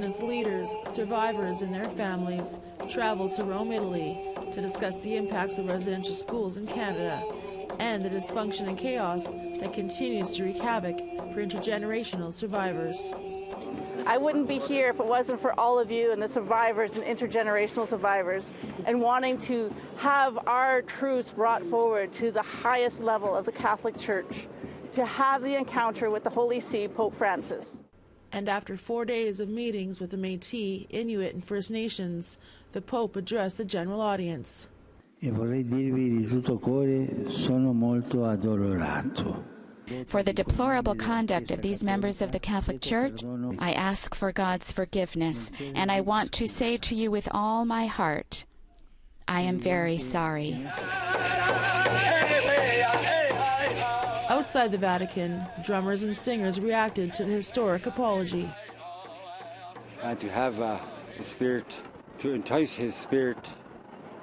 Indigenous leaders, survivors, and their families traveled to Rome, Italy to discuss the impacts of residential schools in Canada and the dysfunction and chaos that continues to wreak havoc for intergenerational survivors. I wouldn't be here if it wasn't for all of you and the survivors and intergenerational survivors and wanting to have our truths brought forward to the highest level of the Catholic Church, to have the encounter with the Holy See, Pope Francis. And after 4 days of meetings with the Métis, Inuit, and First Nations, the Pope addressed the general audience. E vorrei dirvi di tutto cuore, sono molto addolorato. For the deplorable conduct of these members of the Catholic Church, I ask for God's forgiveness, and I want to say to you with all my heart, I am very sorry. Outside the Vatican, drummers and singers reacted to the historic apology. And to have the Spirit, to entice His Spirit,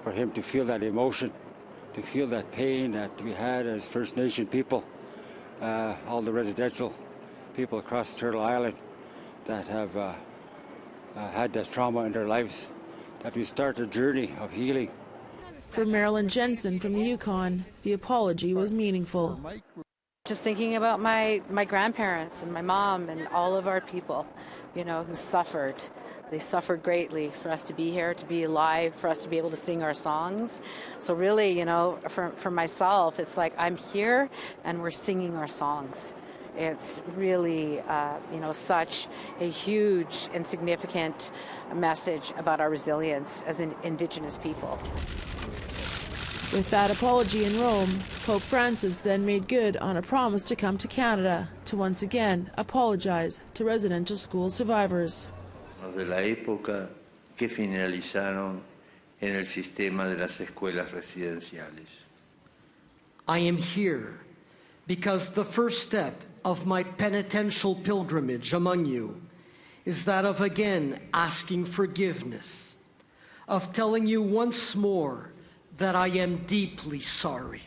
for Him to feel that emotion, to feel that pain that we had as First Nation people, all the residential people across Turtle Island that have had that trauma in their lives, that we start a journey of healing. For MARILYN JENSEN from the Yukon, the apology was meaningful. Just thinking about my grandparents and my mom and all of our people, you know, who suffered. They suffered greatly for us to be here, to be alive, for us to be able to sing our songs. So really, you know, for myself, it's like I'm here and we're singing our songs. It's really, you know, such a huge and significant message about our resilience as Indigenous people. With that apology in Rome, Pope Francis then made good on a promise to come to Canada to once again apologize to residential school survivors. De la época que finalizaron en el sistema de las escuelas residenciales. I am here because the first step of my penitential pilgrimage among you is that of again asking forgiveness, of telling you once more that I am deeply sorry.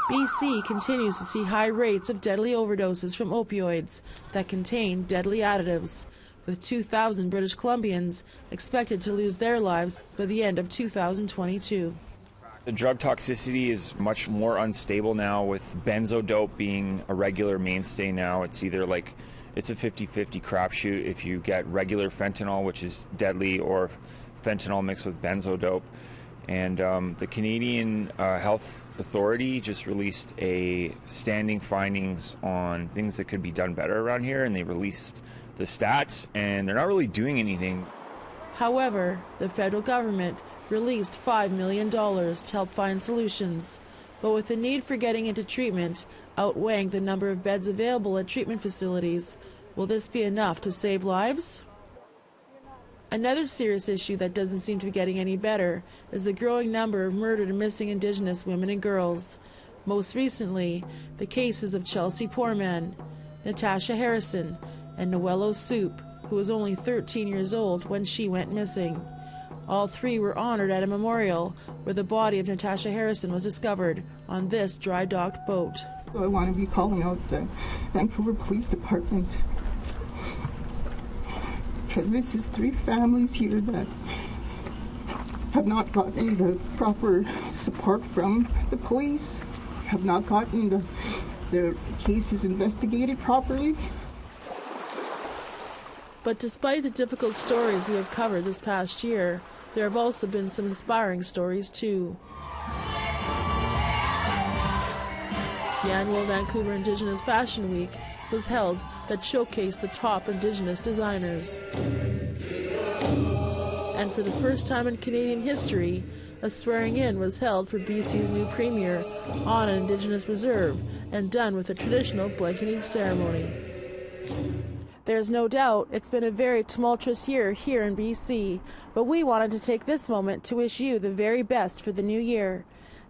BC continues to see high rates of deadly overdoses from opioids that contain deadly additives, with 2,000 British Columbians expected to lose their lives by the end of 2022. The drug toxicity is much more unstable now, with benzodope being a regular mainstay now. It's either like it's a 50-50 crapshoot if you get regular fentanyl, which is deadly, or fentanyl mixed with benzodope. And the Canadian Health Authority just released a standing findings on things that could be done better around here, and they released the stats, and they're not really doing anything. However, the federal government released $5 million to help find solutions. But with the need for getting into treatment outweighing the number of beds available at treatment facilities, will this be enough to save lives? Another serious issue that doesn't seem to be getting any better is the growing number of murdered and missing Indigenous women and girls. Most recently, the cases of Chelsea Poorman, Natasha Harrison, and Noello Soup, who was only 13 years old when she went missing. All three were honored at a memorial where the body of Natasha Harrison was discovered on this dry-docked boat. I want to be calling out the Vancouver Police Department, because this is three families here that have not gotten the proper support from the police, have not gotten their cases investigated properly. But despite the difficult stories we have covered this past year, there have also been some inspiring stories too. The annual Vancouver Indigenous Fashion Week was held that showcased the top Indigenous designers. And for the first time in Canadian history, a swearing-in was held for BC's new Premier on an Indigenous reserve, and done with a traditional blanketing ceremony. There's no doubt it's been a very tumultuous year here in BC, but we wanted to take this moment to wish you the very best for the new year.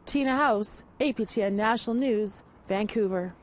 Tina House, APTN National News, Vancouver.